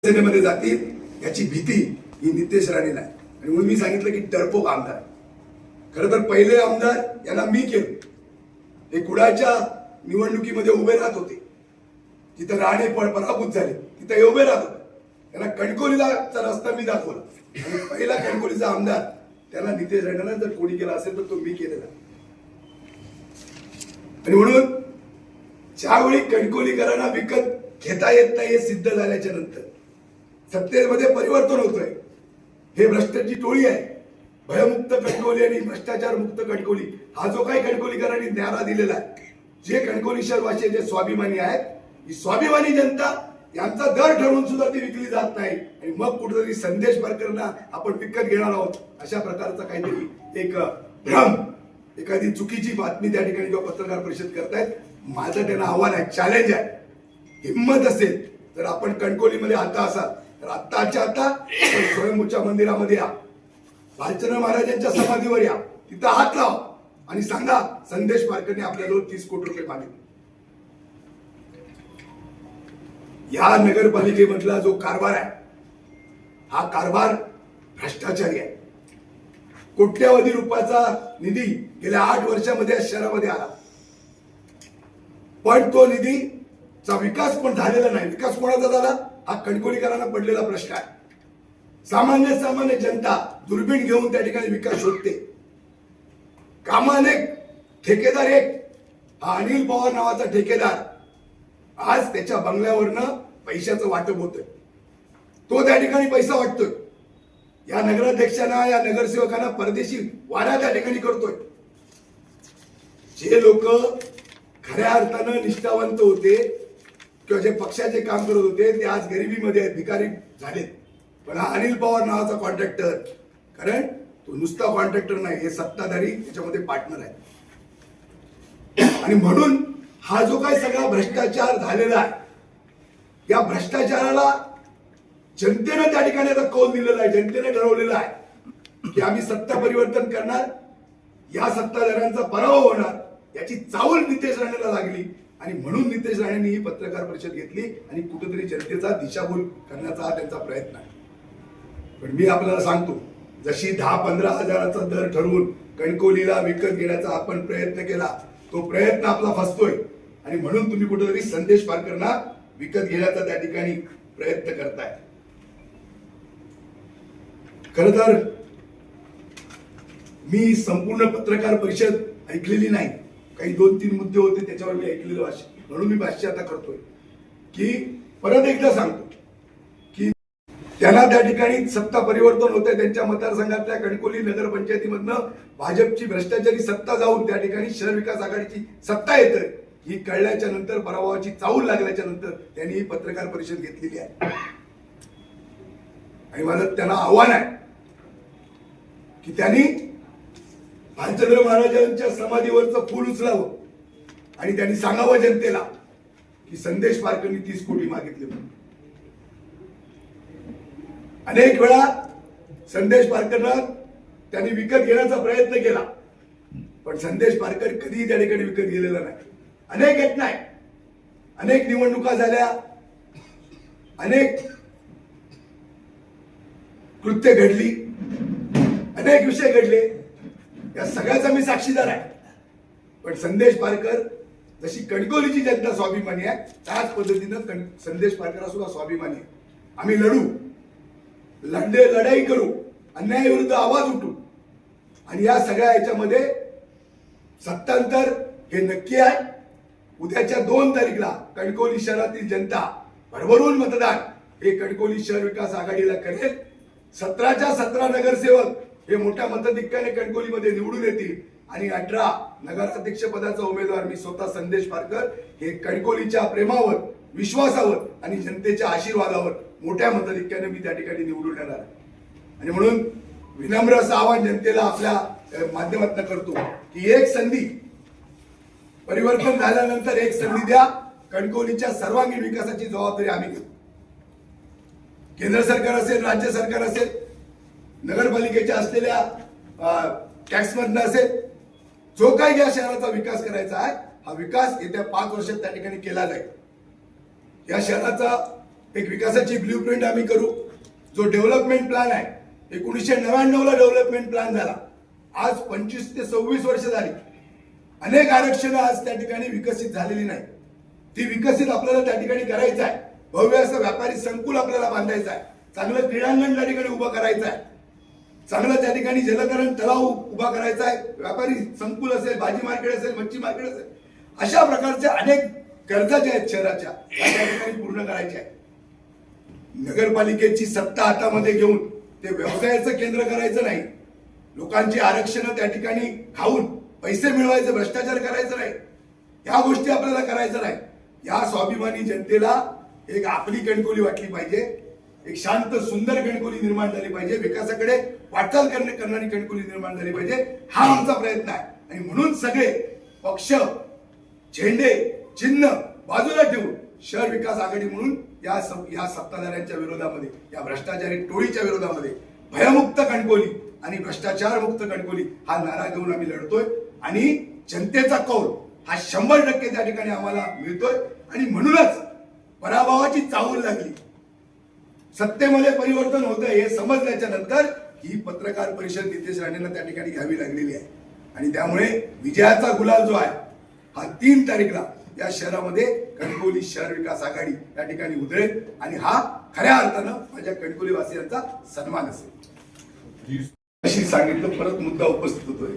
सेनेमध्ये जातील याची भीती ही नितेश राणेला आहे. आणि म्हणून मी सांगितलं की टर्पोक आमदार. खरं तर पहिले आमदार यांना मी केलं. हे कुडाच्या निवडणुकीमध्ये उभे राहत होते, जिथं राणे पराभूत झाले तिथं हे उभे राहत होते. त्यांना कणकवलीचा रस्ता मी दाखवला आणि पहिला कणकवलीचा आमदार त्याला नितेश राणेला जर कोणी केला असेल तर तो मी केलेला. आणि म्हणून ज्यावेळी कणकवलीकरांना विकत घेता येत नाही हे सिद्ध झाल्याच्या नंतर सत्तेमध्ये परिवर्तन होतोय. हे भ्रष्टाची टोळी आहे. भयमुक्त कणकवली आणि भ्रष्टाचार मुक्त कणकवली हा जो काही कणकवलीकरांनी नारा दिलेला आहे, जे कणकवली शहरवासी जे स्वाभिमानी आहेत, ही स्वाभिमानी जनता यांचा दर ठरवून सुद्धा ती विकली जात नाही. आणि मग कुठेतरी संदेश पारकरांना आपण विकत घेणार आहोत अशा प्रकारचा काहीतरी एक भ्रम, एखादी चुकीची बातमी त्या ठिकाणी जेव्हा पत्रकार परिषद करतायत, माझं त्यांना आव्हान आहे, चॅलेंज आहे. हिंमत असेल तर आपण कणकवलीमध्ये आता असाल तर आत्ताच्या आता स्वयंभूच्या मंदिरामध्ये या, भालचंद्र महाराजांच्या समाधीवर या, तिथं हात लावा आणि सांगा संदेश पारकरने आपल्याजवळ 30 कोटी रुपये मागितले. या नगरपालिकेमधला जो कारभार आहे हा कारभार भ्रष्टाचारी आहे. कोट्यावधी रुपयाचा निधी गेल्या 8 वर्षामध्ये या शहरामध्ये आला, पण तो निधीचा विकास पण झालेला नाही. विकास कोणाचा झाला हा कणकवलीकरांना पडलेला प्रश्न आहे. सामान्य जनता दुर्बीण घेऊन त्या ठिकाणी विकास शोधते. काम अनेक, ठेकेदार एक, हा अनिल पवार नावाचा ठेकेदार आज त्याच्या बंगल्यावरनं पैशाचं वाटप होतंय. तो त्या ठिकाणी पैसा वाटतोय. या नगराध्यक्षांना, या नगरसेवकांना परदेशी वारा त्या ठिकाणी करतोय. जे लोक खऱ्या अर्थानं निष्ठावंत होते किंवा जे पक्षाचे काम करत होते ते आज गरिबीमध्ये आहेत, भिकारी झालेत. पण हा अनिल पवार नावाचा कॉन्ट्रॅक्टर, कारण तो नुसता कॉन्ट्रॅक्टर नाही, हे सत्ताधारी त्याच्यामध्ये पार्टनर आहे. आणि म्हणून हा जो काही सगळा भ्रष्टाचार झालेला आहे, या भ्रष्टाचाराला जनतेनं त्या ठिकाणी आता कौल दिलेला आहे. जनतेने ठरवलेलं आहे की आम्ही सत्ता परिवर्तन करणार, या सत्ताधाऱ्यांचा पराभव होणार. याची चावल नितेश राणेला लागली आणि म्हणून नितेश राणेंनी ही पत्रकार परिषद घेतली आणि कुठेतरी जनतेचा दिशाभूल करण्याचा हा त्यांचा प्रयत्न आहे. पण मी आपल्याला सांगतो, जशी 10-15 हजाराचा दर ठरवून कणकवलीला विकत घेण्याचा आपण प्रयत्न केला, तो प्रयत्न आपला फसतोय. आणि म्हणून तुम्ही कुठेतरी संदेश पारकरांना विकत घेण्याचा त्या ठिकाणी प्रयत्न करताय. खर तर मी संपूर्ण पत्रकार परिषद ऐकलेली नाही. काही 2-3 मुद्दे होते त्याच्यावर मी ऐकलेलं भाष्य, म्हणून मी भाष्य आता करतोय की परत एकदा सांगतो की त्यांना त्या ठिकाणी सत्ता परिवर्तन होतंय. त्यांच्या मतदारसंघातल्या कणकवली नगरपंचायतीमधनं भाजपची भ्रष्टाचारी सत्ता जाऊन त्या ठिकाणी शहर विकास आघाडीची सत्ता येते ही कळल्याच्या नंतर, पराभवाची चाहूल लागल्याच्या नंतर त्यांनी ही पत्रकार परिषद घेतलेली आहे. आणि माझं त्यांना आव्हान आहे की त्यांनी भालचंद्र महाराजांच्या समाधीवरचं फूल उचलावं आणि त्यांनी सांगावं जनतेला की संदेश पारकरनी 30 कोटी मागितले म्हणून. अनेक वेळा संदेश पारकरला त्यांनी विकत घेण्याचा प्रयत्न केला, पण संदेश पारकर कधीही त्या ठिकाणी विकत गेलेला नाही. अनेक घटना आहेत, अनेक निवडणुका झाल्या, अनेक कृत्य घडली, अनेक विषय घडले, या सगळ्याचा मी साक्षीदार आहे. पण संदेश पारकर जशी कणकवलीची जनता स्वाभिमानी आहे, त्याच पद्धतीनं संदेश पारकर सुद्धा स्वाभिमानी आहे. आम्ही लढू, लढाई करू, अन्यायाविरुद्ध आवाज उठू. आणि या सगळ्या याच्यामध्ये सत्तांतर हे नक्की आहे. उद्याच्या 2 तारीखला कणकवली शहरातील जनता भरभरून मतदान हे कणकवली शहर विकास आघाडीला करेल. 17च्या 17 नगरसेवक हे मोठ्या मताधिक्याने कणकवलीमध्ये निवडून येतील आणि 18 नगराध्यक्ष पदाचा उमेदवार मी स्वतः संदेश पारकर हे कणकवलीच्या प्रेमावर, विश्वासावर आणि जनतेच्या आशीर्वादावर मोठ्या मताधिक्याने मी त्या ठिकाणी निवडून येणार आहे. आणि म्हणून विनम्र असं आवाहन जनतेला आपल्या माध्यमातून करतो की एक संधी, परिवर्तन झाल्यानंतर एक संधी द्या. कणकवलीच्या सर्वांगीण विकासाची जबाबदारी आम्ही घेऊ. केंद्र सरकार असेल, राज्य सरकार असेल, नगरपालिकेच्या असलेल्या टॅक्समधनं असेल, जो काही या शहराचा विकास करायचा आहे हा विकास येत्या 5 वर्षात त्या ठिकाणी केला जाईल. या शहराचा एक विकासाची ब्ल्यूप्रिंट आम्ही करू. जो डेव्हलपमेंट प्लॅन आहे 1999ला डेव्हलपमेंट प्लॅन झाला. आज 25 ते 26 वर्ष झाली. अनेक आरक्षणं आज त्या ठिकाणी विकसित झालेली नाही. ती विकसित आपल्याला त्या ठिकाणी करायचं आहे. भव्य असं व्यापारी संकुल आपल्याला बांधायचं आहे. चांगलं क्रीडांगण त्या ठिकाणी उभं करायचं आहे. चांगलं त्या ठिकाणी जलतरण तलाव उभा करायचा आहे. व्यापारी संकुल असेल, भाजी मार्केट असेल, मच्छी मार्केट असेल, अशा प्रकारच्या अनेक गरजा ज्या आहेत शहराच्या त्या ठिकाणी पूर्ण करायच्या आहेत. नगरपालिकेची सत्ता हातामध्ये घेऊन ते व्यवसायाचं केंद्र करायचं नाही. लोकांची आरक्षणं त्या ठिकाणी खाऊन पैसे मिळवायचे, भ्रष्टाचार करायचं नाही. या गोष्टी आपल्याला करायचं नाही. या स्वाभिमानी जनतेला एक आपली कणकोली वाटली पाहिजे. एक शांत सुंदर कणकोली निर्माण झाली पाहिजे. विकासाकडे वाटचाल करणारी कणकोली निर्माण झाली पाहिजे. हा आमचा प्रयत्न आहे. आणि म्हणून सगळे पक्ष, झेंडे, चिन्ह बाजूला ठेवून शहर विकास आघाडी म्हणून या सत्ताधाऱ्यांच्या विरोधामध्ये, या भ्रष्टाचारी टोळीच्या विरोधामध्ये भयमुक्त कणकोली आणि भ्रष्टाचार मुक्त कणकोली हा नारा घेऊन आम्ही लढतोय. आणि जनतेचा कौल हा 100% त्या ठिकाणी आम्हाला मिळतोय. आणि म्हणूनच पराभवाची चाहूल लागली. सत्तेमध्ये परिवर्तन होतं हे समजल्याच्या नंतर ही पत्रकार परिषद नितेश राणेंना त्या ठिकाणी घ्यावी लागलेली आहे. आणि त्यामुळे विजयाचा गुलाल जो आहे हा 3 तारीखला या शहरामध्ये कणकवली शहर विकास आघाडी या ठिकाणी उधळेल. आणि हा खऱ्या अर्थानं माझ्या कणकवली वासियांचा सन्मान असेल. अशी सांगितलं, परत मुद्दा उपस्थित होतोय.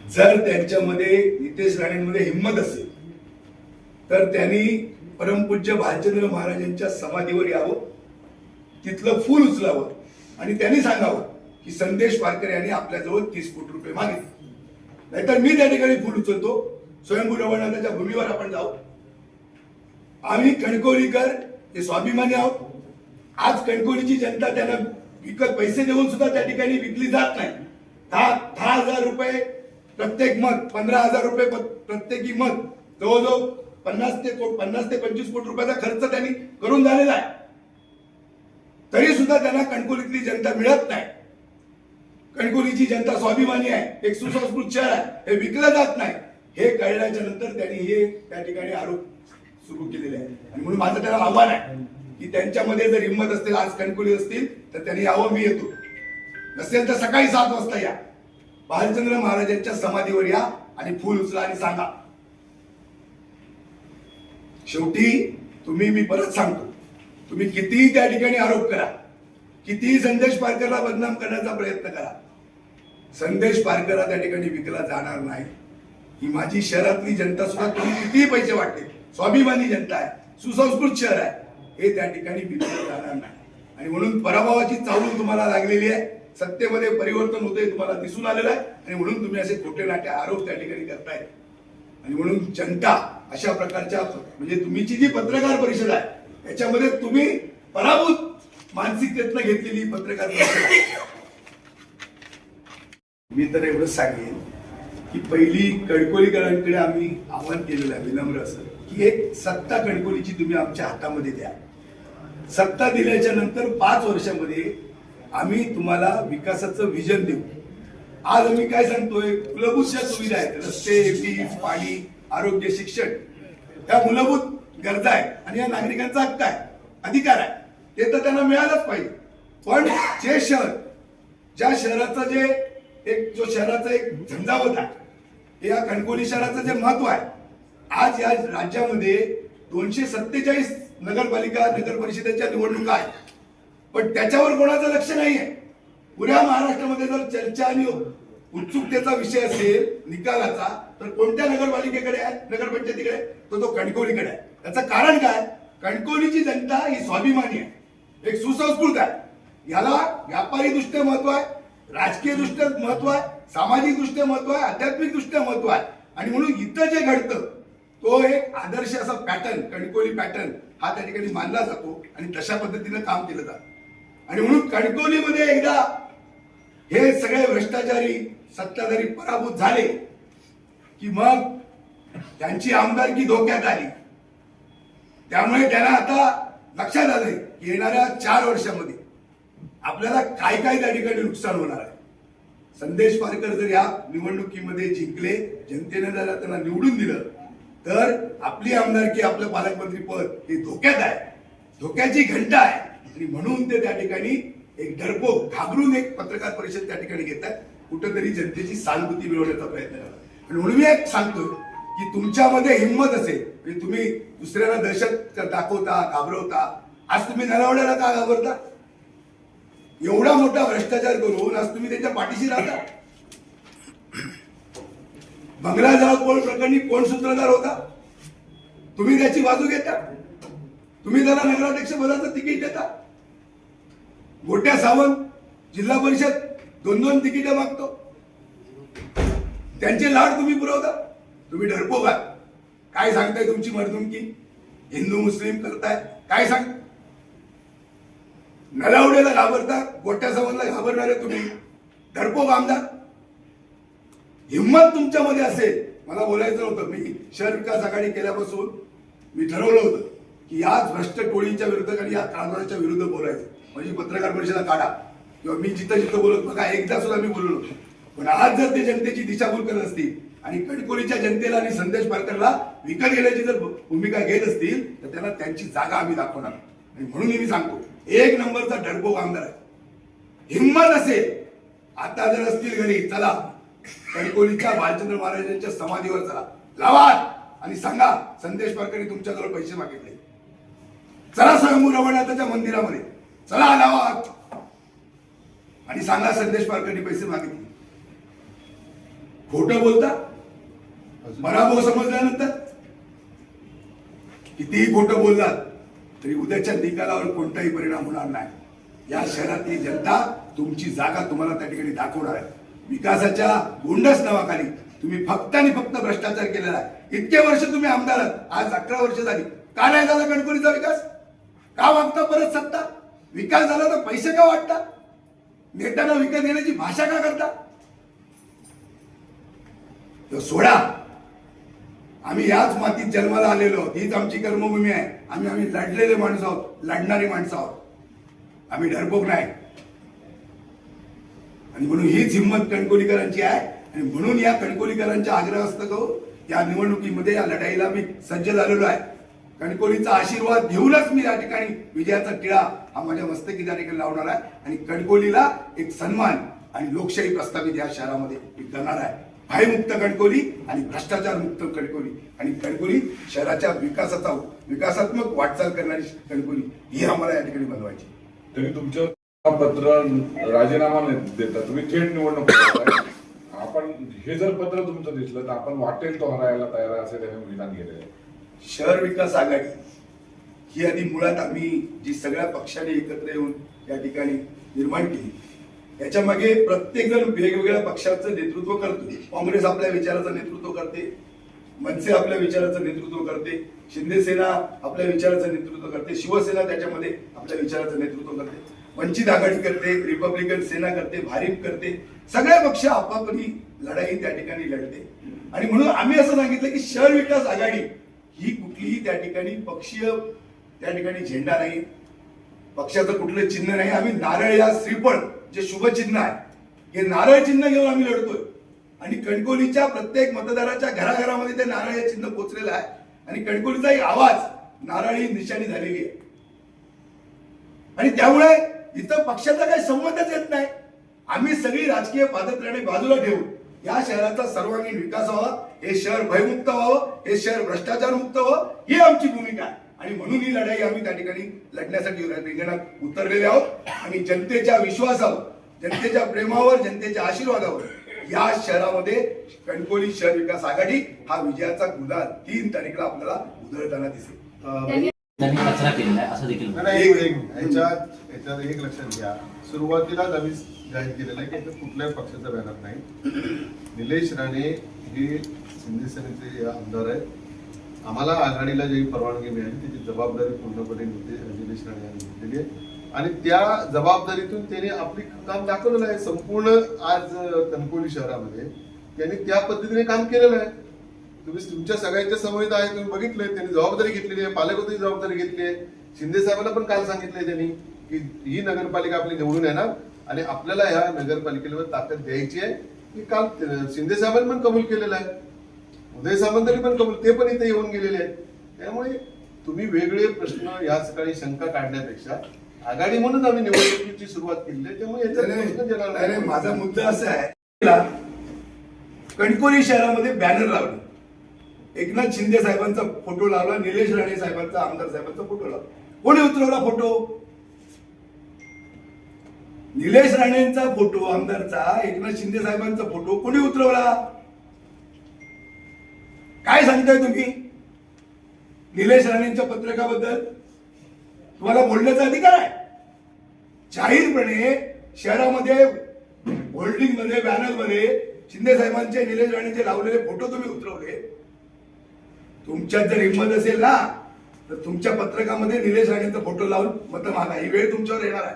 जर त्यांच्यामध्ये नितेश राणेंमध्ये हिंमत असेल तर त्यांनी परमपूज्य भालचंद्र महाराजांच्या समाधीवर यावं, तिथलं फूल उचलावं आणि त्यांनी सांगावं की संदेश पारकर यांनी आपल्याजवळ 30 कोटी रुपये मागितले. नाहीतर मी त्या ठिकाणी फूल उचलतो. स्वयंभू रवळनाथाच्या भूमीवर आपण जाऊ. आम्ही कणकवलीकर हे स्वाभिमानी आहोत. आज कणकवलीची जनता त्यांना विकत पैसे देऊन सुद्धा त्या ठिकाणी विकली जात नाही. 10,000 रुपये प्रत्येक मत, 15,000 रुपये प्रत्येकी मत, जवळजवळ 50 ते 25 कोटी रुपयाचा खर्च त्यांनी करून झालेला आहे. तरी सुद्धा त्यांना कणकवलीतली जनता मिळत नाही. कणकवलीची जनता स्वाभिमानी आहे, एक सुसंस्कृत शहर आहे, हे विकलं जात नाही. हे कळल्याच्या नंतर त्यांनी हे त्या ठिकाणी आरोप सुरू केलेले आहे. आणि म्हणून माझं त्याला आव्हान आहे की त्यांच्यामध्ये जर हिंमत असतील, आज कणकवली असतील तर त्यांनी यावं. मी येतो. नसेल तर सकाळी 7 वाजता या. भालचंद्र महाराजांच्या समाधीवर या आणि फूल उचला आणि सांगा. शेवटी तुम्ही, मी परत सांगतो, तुम्ही कितीही त्या ठिकाणी आरोप करा, कितीही संदेश पारकरला बदनाम करण्याचा प्रयत्न करा, संदेश पारकरला त्या ठिकाणी विकला जाणार नाही. ही माझी शहरातली जनता सुद्धा तुम्ही कितीही पैसे वाटते, स्वाभिमानी जनता आहे, सुसंस्कृत शहर आहे, हे त्या ठिकाणी विकलं जाणार नाही. आणि म्हणून पराभवाची चाहूल तुम्हाला लागलेली आहे. सत्तेमध्ये परिवर्तन होते तुम्हाला दिसून आलेलं आहे. आणि म्हणून तुम्ही असे खोटे नाटे आरोप त्या ठिकाणी करताय. आणि म्हणून जनता अशा प्रकारच्या, म्हणजे तुमची जी पत्रकार परिषद आहे याच्यामध्ये तुम्ही पराभूत मानसिकतेतनं घेतलेली पत्रकार परिषद आहे. मी तर एवढंच सांगेन की पहिली कणकवलीकरांकडे आम्ही आव्हान केलेलं आहे, विनम्र असं, की एक सत्ता कणकवलीची तुम्ही आमच्या हातामध्ये द्या. सत्ता दिल्याच्या नंतर 5 वर्षामध्ये आम्ही तुम्हाला विकासाचं विजन देऊ. आज आम्ही काय सांगतोय, मूलभूत ज्या सुविधा आहेत, रस्ते, वीज, पाणी, आरोग्य, शिक्षण, त्या मूलभूत गरजा आहेत आणि या नागरिकांचा हक्क आहे, अधिकार आहे, ते तर त्यांना मिळालंच पाहिजे. पण जे शहर, ज्या शहराचं जे एक, जो शहराचा एक झंझावत आहे, हे या कणकवली शहराचं जे महत्व आहे. आज या राज्यामध्ये 247 नगरपालिका, नगर परिषदेच्या निवडणुका आहेत, पण त्याच्यावर कोणाचं लक्ष नाही आहे. पुऱ्या महाराष्ट्रामध्ये जर चर्चा आणि उत्सुकतेचा विषय असेल निकालाचा, तर कोणत्या नगरपालिकेकडे आहे, नगरपंचायतीकडे, तो कणकवलीकडे आहे. त्याचं कारण काय, कणकवलीची जनता ही स्वाभिमानी आहे, एक सुसंस्कृत आहे. याला व्यापारी दृष्ट्या महत्व आहे, राजकीय दृष्ट्या महत्व आहे, सामाजिक दृष्ट्या महत्व आहे, आध्यात्मिक दृष्ट्या महत्व आहे. आणि म्हणून इथं जे घडतं तो एक आदर्श असा पॅटर्न, कणकवली पॅटर्न हा त्या ठिकाणी मानला जातो आणि तशा पद्धतीनं काम केलं जातं. आणि म्हणून कणकवलीमध्ये एकदा हे सगळे भ्रष्टाचारी सत्ताधारी पराभूत झाले की मग त्यांची आमदारकी धोक्यात आली. त्यामुळे त्यांना आता लक्षात आलंय की येणाऱ्या 4 वर्षामध्ये आपल्याला काय काय त्या ठिकाणी नुकसान होणार आहे. संदेश पारकर जर या निवडणुकीमध्ये जिंकले, जनतेने जर त्यांना निवडून दिलं, तर आपली आमदारकी, आपलं पालकमंत्री पद हे धोक्यात आहे. धोक्याची घंटा आहे आणि म्हणून ते त्या ठिकाणी एक डरपोक घाबरून एक पत्रकार परिषद त्या ठिकाणी घेतात, कुठेतरी जनतेची सहानुभूती मिळवण्याचा प्रयत्न करतात. आणि म्हणून मी एक सांगतो की तुमच्यामध्ये हिंमत असेल म्हणजे तुम्ही दुसऱ्याला दहशत दाखवता, घाबरवता. आज तुम्ही नलावड्याला का घाबरता? एवढा मोठा भ्रष्टाचार करून आज तुम्ही त्याच्या पाठीशी राहता. बंगला जळपोळ प्रकरणी कोण सूत्रधार होता? तुम्ही त्याची बाजू घेता. तुम्ही त्याला नगराध्यक्ष पदाचं तिकीट देता. गोट्या सावंत जिल्हा परिषद 2-2 तिकीट मागतो. त्यांचे लाड तुम्ही पुरवता. तुम्ही डरपोक आहात. काय सांगताय तुमची मर्दुमकी? हिंदू मुस्लिम करताय काय सांग? नलावडेला घाबरता, गोट्या सावंतला घाबरणारे तुम्ही डरपोक आमदार. हिंमत तुमच्यामध्ये असेल. मला बोलायचं नव्हतं. मी शहर विकास आघाडी केल्यापासून मी ठरवलं होतं की याच भ्रष्ट टोळींच्या विरुद्ध आणि या कारभाराच्या विरुद्ध बोलायचं. म्हणजे पत्रकार परिषदा काढा किंवा मी जिथं जिथं बोलत बघा एकदा सुद्धा मी बोललो. पण आज जर ते जनतेची दिशाभूल करत असतील आणि कणकोलीच्या जनतेला आणि संदेश पारकरला विकत घेण्याची जर भूमिका घेत असतील तर त्यांना त्यांची जागा आम्ही दाखवणार. आणि म्हणून मी सांगतो 1 नंबरचा डरपोक आमदार आहे. हिंमत असेल आता जर असतील घरी चला कणकोलीच्या बालचंद्र महाराजांच्या समाधीवर चला, लावा आणि सांगा संदेश पारकरने तुमच्याजवळ पैसे मागितले. चला स्वयंभू रवळनाथाच्या मंदिरामध्ये चला, लावा आणि सांगा संदेश पारकरने पैसे मागितले. खोटं बोलता पराभव समजल्यानंतर कितीही खोटं बोललात तरी उद्याच्या निकालावर कोणताही परिणाम होणार नाही. या शहरातली जनता तुमची जागा तुम्हाला त्या ठिकाणी दाखवणार आहे. विकासाच्या गोंडस नावाखाली तुम्ही फक्त आणि फक्त भ्रष्टाचार केलेला आहे. इतके वर्ष तुम्ही आमदार आहात, आज 11 वर्ष झाली. का नाही झाला कणकोलीचा विकास? का मागता परत सत्ता? विकास झाला तर पैसे का वाटता? नेत्यांना विकत घेण्याची भाषा का करता? तर सोडा. आम्ही याच मातीत जन्माला आलेलो आहोत. हीच आमची कर्मभूमी आहे. आम्ही लढलेले माणसं आहोत, लढणारी माणसं आहोत. आम्ही डरपोक नाही. आणि म्हणून हीच हिंमत कणकोलीकरांची आहे. आणि म्हणून या कणकोलीकरांच्या आग्रहास्तव या निवडणुकीमध्ये या लढाईला मी सज्ज झालेलो आहे. कणकोलीचा आशीर्वाद घेऊनच मी या ठिकाणी विजयाचा टिळा हा माझ्या मस्तकी त्या ठिकाणी लावणार आहे. आणि कणकोलीला एक सन्मान आणि लोकशाही प्रस्थापित या शहरामध्ये करणार आहे. भयमुक्त कणकोली आणि भ्रष्टाचार मुक्त कणकोली आणि कणकोली शहराच्या विकासात्मक वाटचाल करणारी कणकोली ही आम्हाला या ठिकाणी बनवायची. तरी तुमचं पत्र राजीनामा देता तुम्ही थेट निवडणूक करताय. आपण हे जर पत्र तुमचं दिसलं तर आपण वाटेल तो हरायला तयार आहे असे त्याने विधान केलेलं आहे. शहर विकास आघाडी ही आधी मुळात आम्ही जी सगळ्या पक्षाने एकत्र येऊन या ठिकाणी निर्माण केली, याच्या मागे प्रत्येक जण वेगवेगळ्या पक्षाचं नेतृत्व करतो. काँग्रेस आपल्या विचाराचं नेतृत्व करते, मनसे आपल्या विचाराचं नेतृत्व करते, शिंदे सेना आपल्या विचाराचं नेतृत्व करते, शिवसेना त्याच्यामध्ये आपल्या विचाराचं नेतृत्व करते, वंचित आघाडी करते, रिपब्लिकन सेना करते, भारिप करते. सगळे पक्ष आपापली लढाई त्या ठिकाणी लढते. आणि म्हणून आम्ही असं सांगितलं की शहर विकास आघाडी ही कुठलीही त्या ठिकाणी पक्षीय त्या ठिकाणी झेंडा नाही, पक्षाचं कुठलं चिन्ह नाही. आम्ही नारळ या श्रीफळ जे शुभ चिन्ह आहे हे नारळ चिन्ह घेऊन आम्ही लढतोय. आणि कणकोलीच्या प्रत्येक मतदाराच्या घराघरामध्ये ते नारळ हे चिन्ह पोहोचलेलं आहे. आणि कणकोलीचा एक आवाज नारळ ही निशाणी झालेली आहे. आणि त्यामुळे इथं पक्षाचा काही संबंधच येत नाही. आम्ही सगळी राजकीय पादत्राणे बाजूला ठेवून या शहराचा सर्वांगीण विकास व्हावा, हे शहर भयमुक्त व्हावं, हे शहर भ्रष्टाचार मुक्त व्हावं ही आमची भूमिका आहे. आणि म्हणून ही लढाई आम्ही त्या ठिकाणी लढण्यासाठी रिंगणात उतरलेले आहोत. आणि जनतेच्या विश्वासावर, जनतेच्या प्रेमावर, जनतेच्या आशीर्वादावर या शहरामध्ये कणकोली शहर विकास आघाडी हा विजयाचा गुलाल 3 तारखेला आपल्याला उधळताना दिसेल. त्यांनी कचरा केलेला आहे असं देखील याच्यात एक लक्षात घ्या, सुरुवातीलाच आम्ही जाहीर केलेलं आहे की इथं कुठल्याही पक्षाचा बॅनर नाही. निलेश राणे हे शिंदे सेनेचे आमदार आहेत. आम्हाला आघाडीला जी परवानगी मिळाली त्याची जबाबदारी पूर्णपणे निलेश राणे यांनी घेतलेली आहे. आणि त्या जबाबदारीतून त्यांनी आपली काम दाखवलेलं आहे. संपूर्ण आज कणकोली शहरामध्ये त्यांनी त्या पद्धतीने काम केलेलं आहे. तुम्ही तुमच्या सगळ्यांच्या समोर आहे, तुम्ही बघितलंय. त्यांनी जबाबदारी घेतलेली आहे, पालकमंत्री जबाबदारी घेतली आहे. शिंदे साहेबांना पण काल सांगितलंय त्यांनी की ही नगरपालिका आपली निवडून येणार आणि आपल्याला ह्या नगरपालिकेवर ताकद द्यायची आहे. की काल शिंदे साहेबांनी पण कबूल केलेलं आहे, उदय सामंतांनी पण कबूल, ते पण इथे येऊन गेलेले आहेत. त्यामुळे तुम्ही वेगळे प्रश्न या सकाळी शंका काढण्यापेक्षा आघाडी म्हणून आम्ही निवडणुकीची सुरुवात केली आहे, त्यामुळे याचा प्रश्न येणार नाही, नाही. माझा मुद्दा असा आहे, कणकोली शहरामध्ये बॅनर लावले, एकनाथ शिंदे साहेबांचा फोटो लावला, निलेश राणे साहेबांचा, आमदार साहेबांचा फोटो लावला. कोणी उतरवला फोटो? निलेश राणेंचा फोटो आमदारचा, एकनाथ शिंदे साहेबांचा फोटो कोणी उतरवला? काय सांगताय तुम्ही निलेश राणेंच्या पत्रकाबद्दल? तुम्हाला बोलण्याचा अधिकार आहे. जाहीरपणे शहरामध्ये होल्डिंग मध्ये, बॅनर मध्ये शिंदे साहेबांचे, निलेश राणेंचे लावलेले फोटो तुम्ही उतरवले. तुमच्यात जर हिंमत असेल ना तर तुमच्या पत्रकामध्ये निलेश राणेंचा फोटो लावून मतं मागा. ही वेळ तुमच्यावर येणार आहे.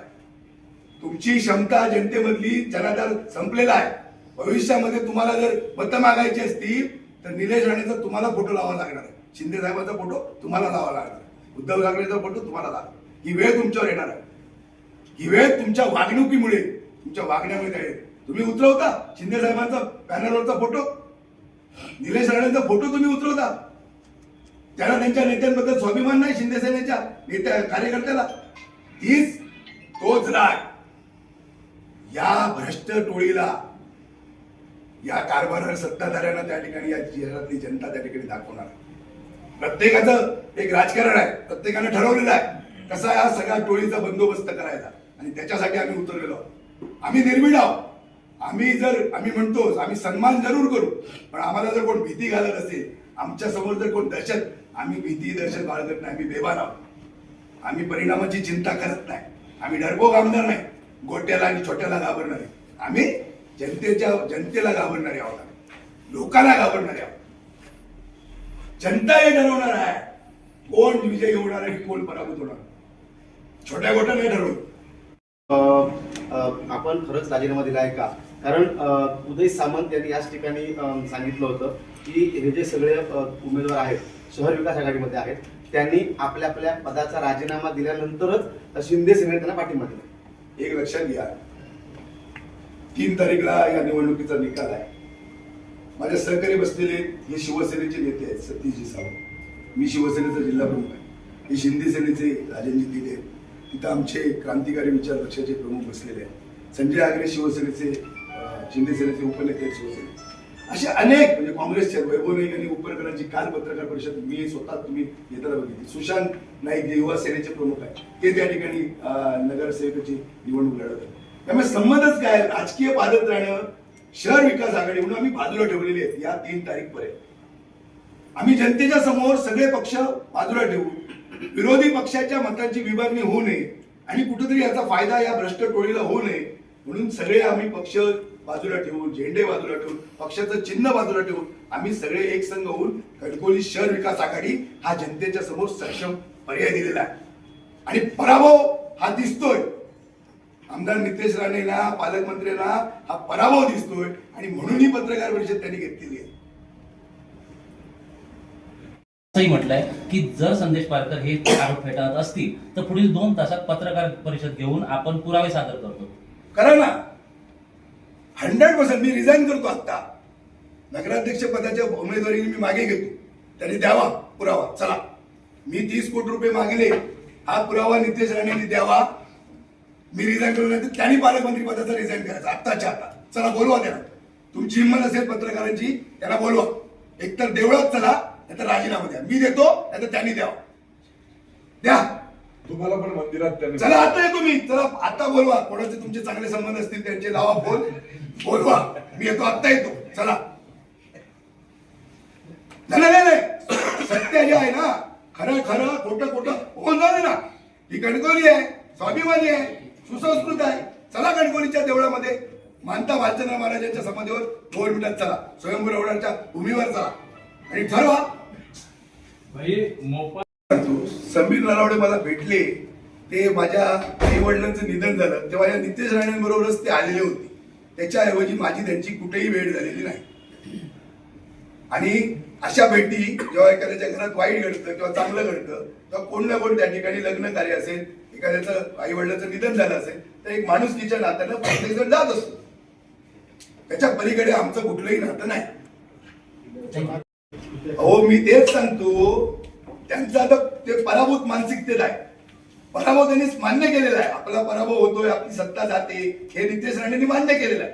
तुमची क्षमता जनतेमधली, जनाधार संपलेला आहे. भविष्यामध्ये तुम्हाला जर मतं मागायची असतील तर निलेश राणेंचा तुम्हाला फोटो लावावा लागणार आहे, शिंदे साहेबांचा फोटो तुम्हाला लावावा लागणार आहे, उद्धव ठाकरेंचा फोटो तुम्हाला लागणार. ही वेळ तुमच्यावर येणार आहे. ही वेळ तुमच्या वागणुकीमुळे, तुमच्या वागण्यामुळे आहे. तुम्ही उतरवता शिंदे साहेबांचा बॅनरवरचा फोटो, निलेश राणेंचा फोटो तुम्ही उतरवता. त्यांना त्यांच्या नेत्यांबद्दल स्वाभिमान नाही, शिंदे सेनेच्या नेत्या कार्यकर्त्याला. तोच राग या भ्रष्ट टोळीला, या कारभार सत्ताधाऱ्यांना त्या ठिकाणी, या शहरातली जनता त्या ठिकाणी दाखवणार. प्रत्येकाचं एक राजकारण आहे, प्रत्येकानं ठरवलेलं आहे कसा या सगळ्या टोळीचा बंदोबस्त करायचा, आणि त्याच्यासाठी आम्ही उतरलेलो आहोत. आम्ही निर्भीड आहोत. आम्ही म्हणतो आम्ही सन्मान जरूर करू, पण आम्हाला जर कोण भीती घालत असेल, आमच्या समोर जर कोण दहशत, आम्ही भीती दहशत बाळगत नाही. आम्ही बेभान आहोत. आम्ही परिणामाची चिंता करत नाही. आम्ही डरपोक आमदार नाही, गोट्याला आणि छोट्याला घाबरणारे. आम्ही जनतेला घाबरणारे आहोत, लोकांना घाबरणारे आहोत. जनता हे ठरवणार आहे कोण विजयी होणार आणि कोण पराभूत होणार. छोट्या गोट्या नाही ठरवत. आपण खरंच राजीनामा दिला आहे का? कारण उदय सामंत यांनी याच ठिकाणी सांगितलं होतं की हे जे सगळे उमेदवार आहेत, शहर विकास आघाडीमध्ये आहेत, त्यांनी आपल्या आपल्या पदाचा राजीनामा दिल्यानंतरच शिंदे सेनेने त्यांना पाठिंबा दिला. एक लक्षात घ्या, 3 तारीखला या निवडणुकीचा निकाल आहे. माझ्या सहकारी बसलेले हे शिवसेनेचे नेते आहेत. सतीशजी सावंत, मी शिवसेनेचा जिल्हा प्रमुख आहे. हे शिंदे सेनेचे राजनजी दिले, तिथं आमचे क्रांतिकारी विचार पक्षाचे प्रमुख बसलेले आहेत. संजय आगरे शिवसेनेचे, शिंदे सेनेचे उपनेते आहेत शिवसेने. असे अनेक, म्हणजे काँग्रेसचे वैभव नाईक यांनी उपरकरांची काल पत्रकार परिषद मी स्वतः तुम्ही येताना बघितली. सुशांत नाईक जे युवा सेनेचे प्रमुख आहेत, ते त्या ठिकाणी नगरसेवकाची निवडणूक लढत आहे. त्यामुळे संबंधच काय, राजकीय पादत राहणं, शहर विकास आघाडी म्हणून आम्ही बाजूला ठेवलेली आहेत. या 3 तारीखपर्यंत आम्ही जनतेच्या समोर सगळे पक्ष बाजूला ठेवू, विरोधी पक्षाच्या मतांची विभागणी होऊ नये आणि कुठेतरी याचा फायदा या भ्रष्ट टोळीला होऊ नये म्हणून सगळे आम्ही पक्ष बाजूला ठेवून, झेंडे बाजूला ठेवून, पक्षाचं चिन्ह बाजूला ठेवून आम्ही सगळे एक संघ होऊन कणकवली शहर विकास आघाडी हा जनतेच्या समोर सक्षम पर्याय दिलेला आहे. आणि पराभव हा दिसतोय. आमदार नितेश राणेला, पालकमंत्र्यांना हा पराभव दिसतोय आणि म्हणून ही पत्रकार परिषद त्यांनी घेतलेली आहे. असंही म्हटलंय की जर संदेश पारकर हे आरोप फेटाळत असतील तर पुढील 2 तासात पत्रकार परिषद घेऊन आपण पुरावे सादर करतो. करा ना, 100% मी रिझाईन करतो. आता नगराध्यक्ष पदाच्या उमेदवारीने मी मागे घेतो. त्यांनी द्यावा पुरावा. चला, मी 30 कोटी रुपये मागले, हा पुरावा नितेश राणेंनी द्यावा. मी रिझाईन करून नाही, त्यांनी पालकमंत्री पदाचा रिझाईन करायचा आत्ताच्या आता. चला बोलवा त्यांना. तुमची हिंमत असेल पत्रकारांची, त्यांना बोलवा. एकतर देवळात चला, नाहीतर राजीनामा द्या. मी देतो, नाहीतर त्यांनी द्यावा. द्या. तुम्हाला पण मंदिरात त्यांनी, चला आता येतो मी. चला आता बोलवा. कोणाचे तुमचे चांगले संबंध असतील त्यांचे लावा फोन, बोलवा. मी येतो, आता येतो. चला. नाही, सत्य जे आहे ना, खरं खरं, खोटं खोटं होऊन जाऊ दे ना. ही कणकवली आहे, स्वाभिमानी आहे, सुसंस्कृत आहे. चला कणकवलीच्या देवळामध्ये मानता वालचंद्र महाराजांच्या समाधीवर 2 मिनिटात चला. स्वयंभू रवडाच्या भूमीवर चला आणि ठरवा. समीर नलावडे मला भेटले, ते माझ्या आई वडिलांचं निधन झालं तेव्हा या नितेश राणेंबरोबरच ते आलेले होते. त्याच्याऐवजी माझी त्यांची कुठेही भेट झालेली नाही. आणि अशा भेटी जेव्हा एखाद्याच्या घरात वाईट घडतं किंवा चांगलं घडतं तेव्हा कोण ना कोण त्या ठिकाणी लग्न कार्य असेल, एखाद्याचं आई वडिलांचं निधन झालं असेल तर एक माणुसकीच्या नात्यानं प्रत्येक जण जात असतो. त्याच्या पलीकडे आमचं कुठलंही नातं नाही. अहो मी तेच सांगतो, त्यांचं आता ते पराभूत मानसिकतेत आहे. पराभव त्यांनी मान्य केलेला आहे. आपला पराभव होतोय, आपली सत्ता जाते, हे नितेश राणेंनी मान्य केलेलं आहे.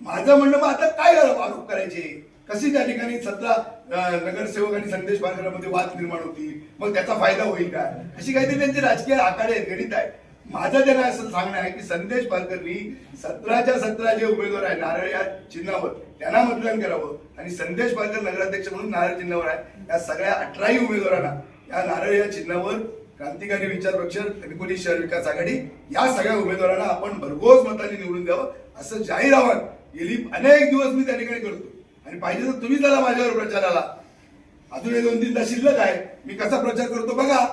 माझं म्हणणं मग आता काय आरोप करायचे, कशी त्या ठिकाणी 17 नगरसेवक आणि संदेश पारकरांमध्ये वाद निर्माण होतील, मग त्याचा फायदा होईल का, अशी काहीतरी त्यांचे राजकीय आखाडे आहेत, गणित आहे. माझं त्यांना असं सांगणं आहे की संदेश पारकरनी 17च्या 17 जे उमेदवार आहे नारळ या चिन्हावर त्यांना मतदान करावं आणि संदेश पारकर नगराध्यक्ष म्हणून नारळ चिन्हावर आहे या सगळ्या 18ही उमेदवारांना या नारळ या चिन्हावर क्रांतिकारी विचार पक्ष, कणकवली शहर विकास आघाडी या सगळ्या उमेदवारांना आपण भरघोस मतांनी निवडून द्यावं असं जाहीर आव्हान गेली अनेक दिवस मी त्या ठिकाणी करतो. आणि पाहिजे तर तुम्ही चला माझ्यावर प्रचाराला. अजून 2-3 तास शिल्लक आहे, मी कसा प्रचार करतो बघा.